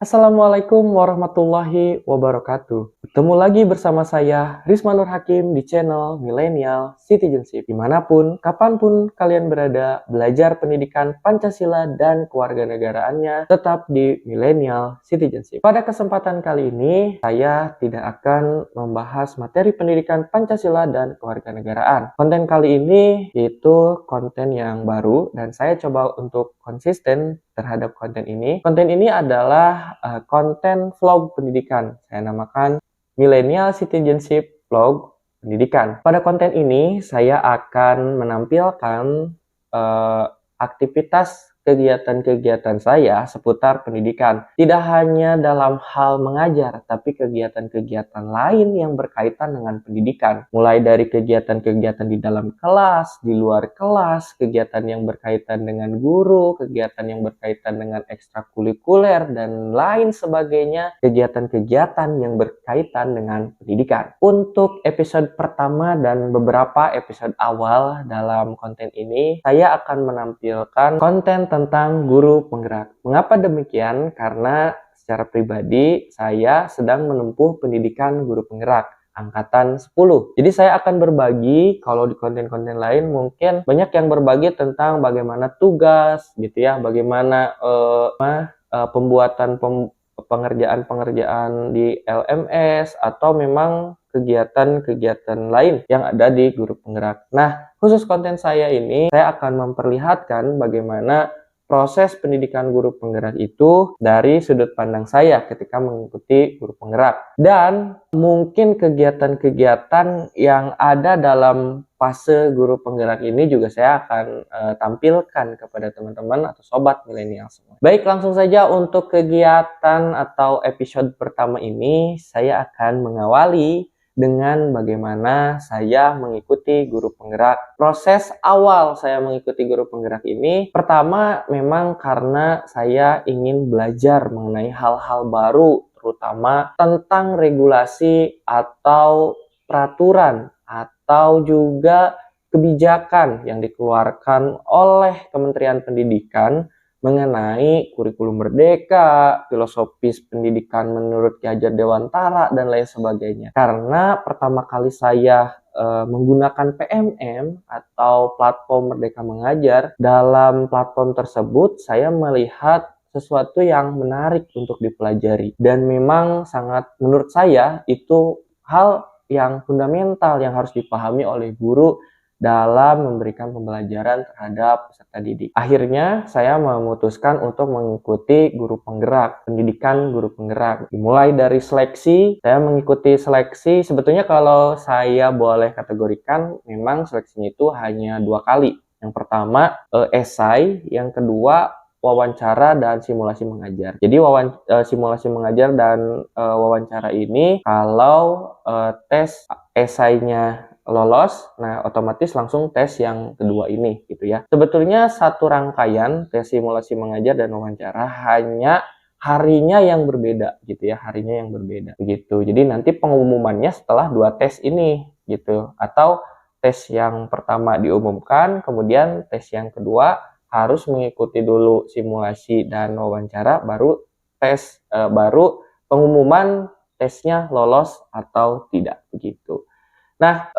Assalamualaikum warahmatullahi wabarakatuh. Ketemu lagi bersama saya, Risma Nur Hakim, di channel Millennial Citizenship. Dimanapun, kapanpun kalian berada, belajar pendidikan Pancasila dan kewarganegaraannya tetap di Millennial Citizenship. Pada kesempatan kali ini, saya tidak akan membahas materi pendidikan Pancasila dan kewarganegaraan. Konten kali ini yaitu konten yang baru, dan saya coba untuk konsisten terhadap konten ini. Konten ini adalah konten vlog pendidikan. Saya namakan Millennial Citizenship Vlog Pendidikan. Pada konten ini saya akan menampilkan aktivitas kegiatan-kegiatan saya seputar pendidikan. Tidak hanya dalam hal mengajar, tapi kegiatan-kegiatan lain yang berkaitan dengan pendidikan. Mulai dari kegiatan-kegiatan di dalam kelas, di luar kelas, kegiatan yang berkaitan dengan guru, kegiatan yang berkaitan dengan ekstrakurikuler, dan lain sebagainya. Kegiatan-kegiatan yang berkaitan dengan pendidikan. Untuk episode pertama dan beberapa episode awal dalam konten ini, saya akan menampilkan konten tentang guru penggerak. Mengapa demikian? Karena secara pribadi saya sedang menempuh pendidikan guru penggerak angkatan 10. Jadi saya akan berbagi, kalau di konten-konten lain mungkin banyak yang berbagi tentang bagaimana tugas gitu ya, bagaimana pembuatan pengerjaan-pengerjaan di LMS, atau memang kegiatan-kegiatan lain yang ada di guru penggerak. Nah, khusus konten saya ini, saya akan memperlihatkan bagaimana proses pendidikan guru penggerak itu dari sudut pandang saya ketika mengikuti guru penggerak. Dan mungkin kegiatan-kegiatan yang ada dalam fase guru penggerak ini juga saya akan tampilkan kepada teman-teman atau sobat milenial semua. Baik, langsung saja untuk kegiatan atau episode pertama ini, saya akan mengawali dengan bagaimana saya mengikuti guru penggerak. Proses awal saya mengikuti guru penggerak ini, pertama memang karena saya ingin belajar mengenai hal-hal baru, terutama tentang regulasi atau peraturan atau juga kebijakan yang dikeluarkan oleh Kementerian Pendidikan mengenai kurikulum merdeka, filosofis pendidikan menurut Ki Hajar Dewantara, dan lain sebagainya. Karena pertama kali saya menggunakan PMM atau platform Merdeka Mengajar, dalam platform tersebut saya melihat sesuatu yang menarik untuk dipelajari. Dan memang sangat, menurut saya, itu hal yang fundamental yang harus dipahami oleh guru dalam memberikan pembelajaran terhadap peserta didik. Akhirnya saya memutuskan untuk mengikuti guru penggerak, pendidikan guru penggerak. Dimulai dari seleksi, saya mengikuti seleksi. Sebetulnya kalau saya boleh kategorikan, memang seleksinya itu hanya 2 kali. Yang pertama esai, yang kedua wawancara dan simulasi mengajar. Jadi simulasi mengajar dan wawancara ini, kalau tes esainya lolos, nah otomatis langsung tes yang kedua ini gitu ya. Sebetulnya satu rangkaian tes simulasi mengajar dan wawancara, hanya harinya yang berbeda gitu ya, harinya yang berbeda begitu. Jadi nanti pengumumannya setelah 2 tes ini gitu, atau tes yang pertama diumumkan, kemudian tes yang kedua harus mengikuti dulu simulasi dan wawancara, baru tes baru pengumuman tesnya lolos atau tidak begitu. Nah,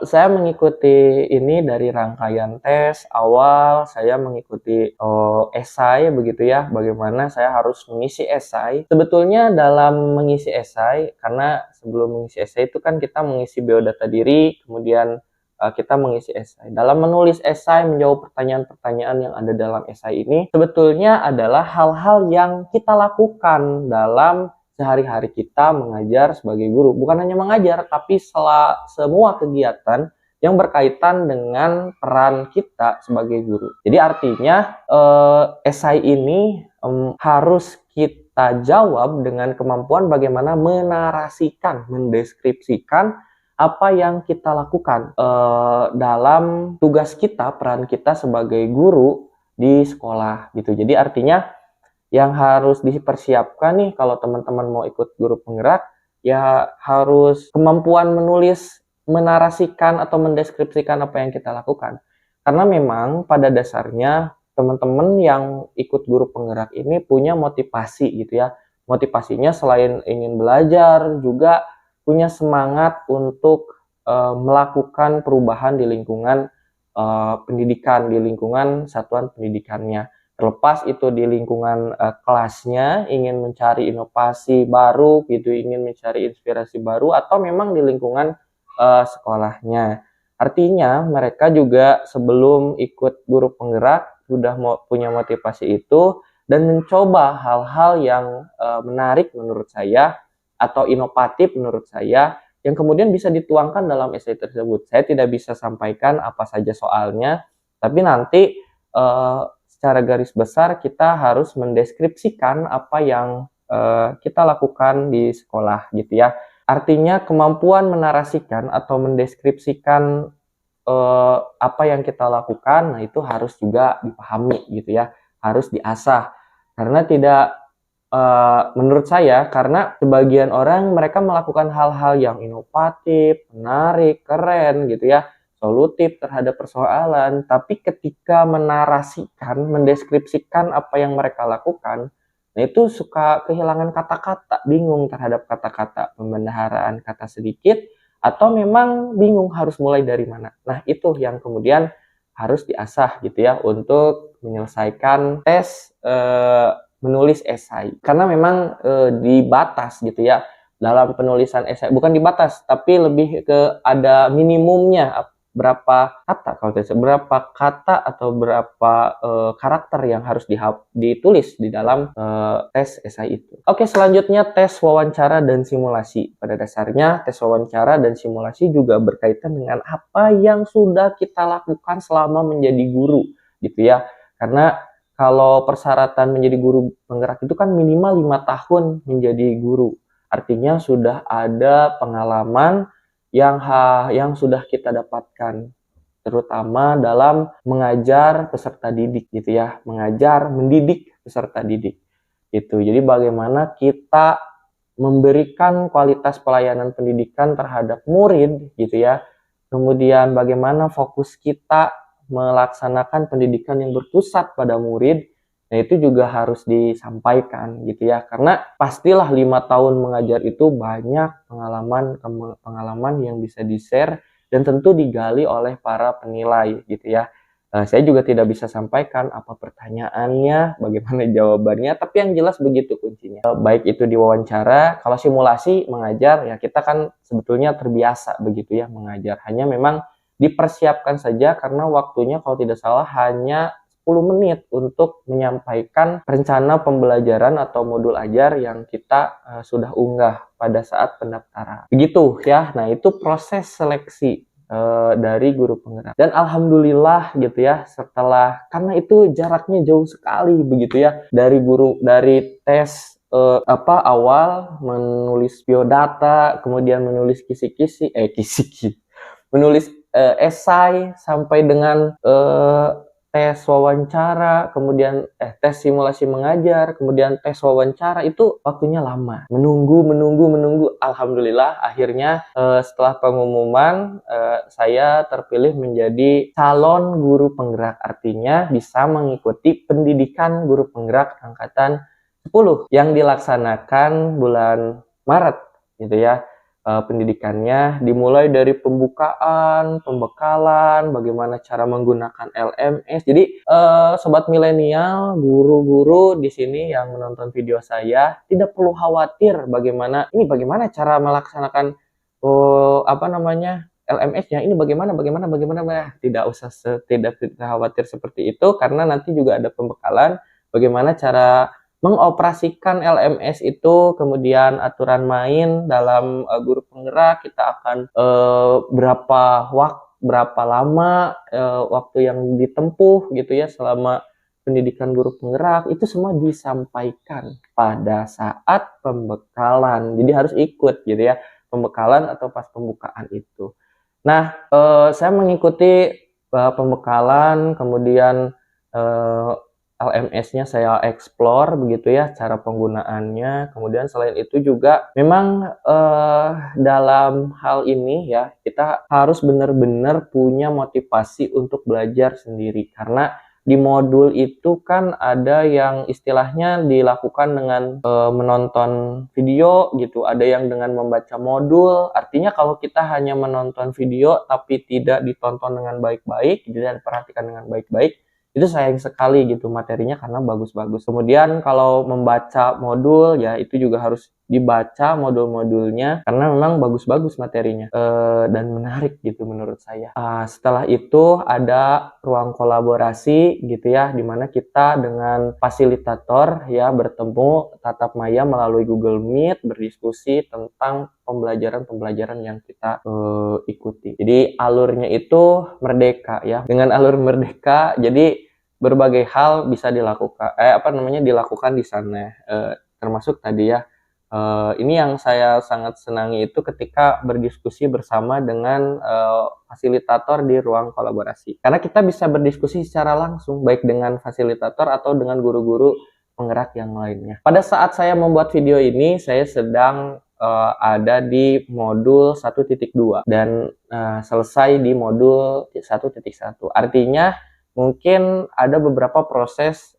saya mengikuti ini dari rangkaian tes awal. Saya mengikuti esai begitu ya, bagaimana saya harus mengisi esai. Sebetulnya dalam mengisi esai, karena sebelum mengisi esai itu kan kita mengisi biodata diri, kemudian kita mengisi esai. Dalam menulis esai, menjawab pertanyaan-pertanyaan yang ada dalam esai ini, sebetulnya adalah hal-hal yang kita lakukan dalam sehari-hari kita mengajar sebagai guru. Bukan hanya mengajar, tapi semua kegiatan yang berkaitan dengan peran kita sebagai guru. Jadi artinya esai ini harus kita jawab dengan kemampuan bagaimana menarasikan, mendeskripsikan apa yang kita lakukan dalam tugas kita, peran kita sebagai guru di sekolah gitu. Jadi artinya yang harus dipersiapkan nih kalau teman-teman mau ikut guru penggerak, ya harus kemampuan menulis, menarasikan atau mendeskripsikan apa yang kita lakukan. Karena memang pada dasarnya teman-teman yang ikut guru penggerak ini punya motivasi gitu ya, motivasinya selain ingin belajar juga punya semangat untuk melakukan perubahan di lingkungan pendidikan, di lingkungan satuan pendidikannya. Terlepas itu di lingkungan kelasnya, ingin mencari inovasi baru gitu, ingin mencari inspirasi baru, atau memang di lingkungan sekolahnya. Artinya mereka juga sebelum ikut guru penggerak sudah punya motivasi itu dan mencoba hal-hal yang menarik menurut saya atau inovatif menurut saya yang kemudian bisa dituangkan dalam esai tersebut. Saya tidak bisa sampaikan apa saja soalnya, tapi nanti secara garis besar kita harus mendeskripsikan apa yang kita lakukan di sekolah gitu ya. Artinya kemampuan menarasikan atau mendeskripsikan apa yang kita lakukan, nah itu harus juga dipahami gitu ya, harus diasah. Karena tidak menurut saya, karena sebagian orang mereka melakukan hal-hal yang inovatif, menarik, keren gitu ya, solutif terhadap persoalan, tapi ketika menarasikan, mendeskripsikan apa yang mereka lakukan, nah itu suka kehilangan kata-kata, bingung terhadap kata-kata, pembendaharaan kata sedikit, atau memang bingung harus mulai dari mana. Nah itu yang kemudian harus diasah gitu ya untuk menyelesaikan tes menulis esai. Karena memang dibatas gitu ya dalam penulisan esai. Bukan dibatas, tapi lebih ke ada minimumnya berapa kata kalau tidak berapa kata atau berapa karakter yang harus ditulis di dalam tes esai itu. Oke, selanjutnya tes wawancara dan simulasi. Pada dasarnya tes wawancara dan simulasi juga berkaitan dengan apa yang sudah kita lakukan selama menjadi guru gitu ya. Karena kalau persyaratan menjadi guru penggerak itu kan minimal 5 tahun menjadi guru. Artinya sudah ada pengalaman yang sudah kita dapatkan, terutama dalam mengajar peserta didik gitu ya, mendidik peserta didik gitu. Jadi bagaimana kita memberikan kualitas pelayanan pendidikan terhadap murid gitu ya. Kemudian bagaimana fokus kita melaksanakan pendidikan yang berpusat pada murid. Nah itu juga harus disampaikan gitu ya, karena pastilah 5 tahun mengajar itu banyak pengalaman yang bisa di-share dan tentu digali oleh para penilai gitu ya. Saya juga tidak bisa sampaikan apa pertanyaannya, bagaimana jawabannya, tapi yang jelas begitu kuncinya. Baik itu di wawancara, kalau simulasi mengajar ya kita kan sebetulnya terbiasa begitu ya mengajar. Hanya memang dipersiapkan saja karena waktunya kalau tidak salah hanya 10 menit untuk menyampaikan rencana pembelajaran atau modul ajar yang kita sudah unggah pada saat pendaftaran. Begitu ya. Nah, itu proses seleksi dari guru penggerak. Dan alhamdulillah gitu ya, karena itu jaraknya jauh sekali begitu ya dari tes awal menulis biodata, kemudian menulis kisi-kisi menulis esai sampai dengan tes wawancara, kemudian tes simulasi mengajar, kemudian tes wawancara, itu waktunya lama. Menunggu. Alhamdulillah akhirnya setelah pengumuman saya terpilih menjadi calon guru penggerak. Artinya bisa mengikuti pendidikan guru penggerak angkatan 10 yang dilaksanakan bulan Maret gitu ya. Pendidikannya dimulai dari pembukaan, pembekalan, bagaimana cara menggunakan LMS. Jadi sobat milenial, guru-guru di sini yang menonton video saya tidak perlu khawatir bagaimana cara melaksanakan LMS-nya. Ini bagaimana. Tidak usah tidak khawatir seperti itu karena nanti juga ada pembekalan bagaimana cara mengoperasikan LMS itu, kemudian aturan main dalam guru penggerak, kita akan berapa lama waktu yang ditempuh gitu ya selama pendidikan guru penggerak, itu semua disampaikan pada saat pembekalan. Jadi harus ikut gitu ya, pembekalan atau pas pembukaan itu. Nah, saya mengikuti pembekalan, kemudian LMS-nya saya explore begitu ya cara penggunaannya. Kemudian selain itu juga memang dalam hal ini ya kita harus benar-benar punya motivasi untuk belajar sendiri karena di modul itu kan ada yang istilahnya dilakukan dengan menonton video gitu, ada yang dengan membaca modul. Artinya kalau kita hanya menonton video tapi tidak ditonton dengan baik-baik, tidak diperhatikan dengan baik-baik, itu sayang sekali gitu materinya karena bagus-bagus. Kemudian kalau membaca modul ya itu juga harus dibaca modul-modulnya karena memang bagus-bagus materinya dan menarik gitu menurut saya. Setelah itu ada ruang kolaborasi gitu ya, dimana kita dengan fasilitator ya bertemu tatap maya melalui Google Meet, berdiskusi tentang pembelajaran-pembelajaran yang kita ikuti. Jadi alurnya itu merdeka ya. Dengan alur merdeka, jadi berbagai hal bisa dilakukan dilakukan di sana, termasuk tadi ya. Ini yang saya sangat senangi itu ketika berdiskusi bersama dengan fasilitator di ruang kolaborasi. Karena kita bisa berdiskusi secara langsung baik dengan fasilitator atau dengan guru-guru penggerak yang lainnya. Pada saat saya membuat video ini, saya sedang ada di modul 1.2 dan selesai di modul 1.1. Artinya mungkin ada beberapa proses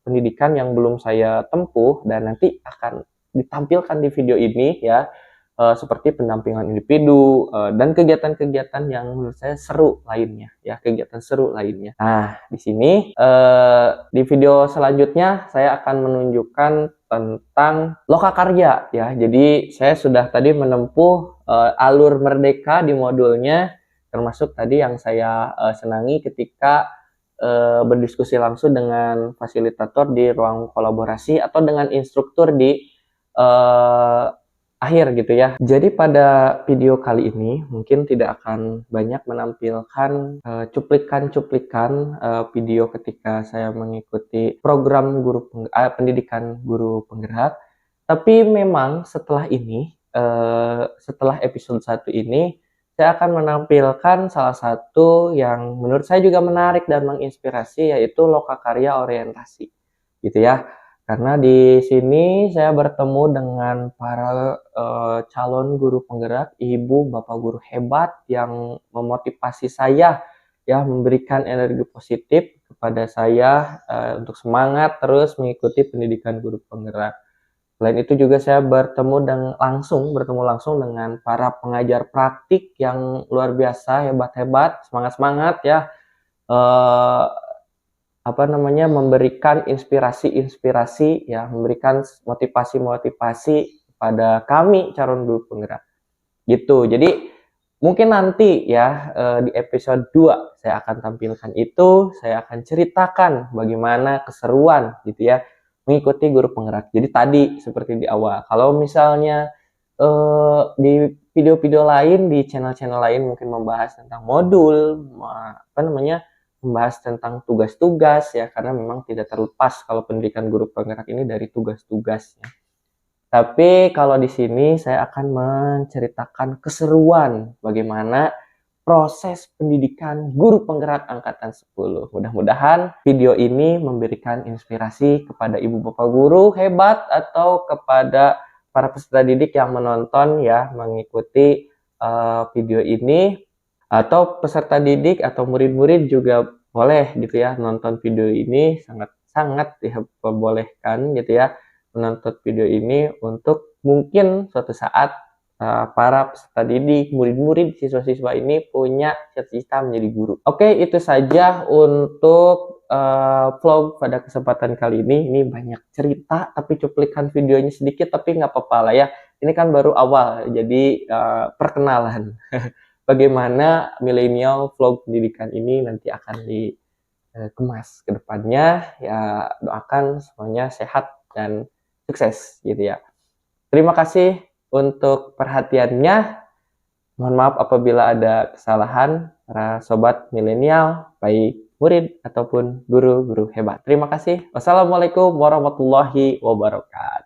pendidikan yang belum saya tempuh dan nanti akan ditampilkan di video ini ya, seperti pendampingan individu dan kegiatan-kegiatan yang menurut saya seru lainnya ya, kegiatan seru lainnya. Nah, di sini di video selanjutnya saya akan menunjukkan tentang lokakarya ya. Jadi saya sudah tadi menempuh alur merdeka di modulnya, termasuk tadi yang saya senangi ketika berdiskusi langsung dengan fasilitator di ruang kolaborasi atau dengan instruktur di akhir gitu ya. Jadi pada video kali ini mungkin tidak akan banyak menampilkan cuplikan-cuplikan video ketika saya mengikuti program pendidikan guru penggerak. Tapi memang setelah ini, setelah episode 1 ini, saya akan menampilkan salah satu yang menurut saya juga menarik dan menginspirasi, yaitu lokakarya orientasi gitu ya. Karena di sini saya bertemu dengan para calon guru penggerak, ibu, bapak guru hebat yang memotivasi saya ya, memberikan energi positif kepada saya untuk semangat terus mengikuti pendidikan guru penggerak. Selain itu juga saya bertemu langsung dengan para pengajar praktik yang luar biasa, hebat-hebat, semangat-semangat ya. Memberikan inspirasi-inspirasi ya, memberikan motivasi-motivasi pada kami calon guru penggerak. Gitu. Jadi mungkin nanti ya di episode 2 saya akan tampilkan itu, saya akan ceritakan bagaimana keseruan gitu ya mengikuti guru penggerak. Jadi tadi seperti di awal, kalau misalnya di video-video lain, di channel-channel lain mungkin membahas tentang modul, membahas tentang tugas-tugas ya, karena memang tidak terlepas kalau pendidikan guru penggerak ini dari tugas-tugasnya. Tapi kalau di sini saya akan menceritakan keseruan bagaimana proses pendidikan guru penggerak angkatan 10. Mudah-mudahan video ini memberikan inspirasi kepada ibu bapak guru hebat atau kepada para peserta didik yang menonton ya, mengikuti video ini, atau peserta didik atau murid-murid juga boleh gitu ya nonton video ini, sangat diperbolehkan gitu ya menonton video ini untuk mungkin suatu saat para peserta didik, murid-murid, siswa-siswa ini punya cita-cita menjadi guru. Oke, itu saja untuk vlog pada kesempatan kali ini. Ini banyak cerita, tapi cuplikan videonya sedikit, tapi nggak apa-apa lah ya. Ini kan baru awal, jadi perkenalan. Bagaimana milenial vlog pendidikan ini nanti akan dikemas ke depannya. Ya, doakan semuanya sehat dan sukses gitu ya. Terima kasih untuk perhatiannya. Mohon maaf apabila ada kesalahan para sobat milenial, baik murid ataupun guru-guru hebat. Terima kasih. Wassalamualaikum warahmatullahi wabarakatuh.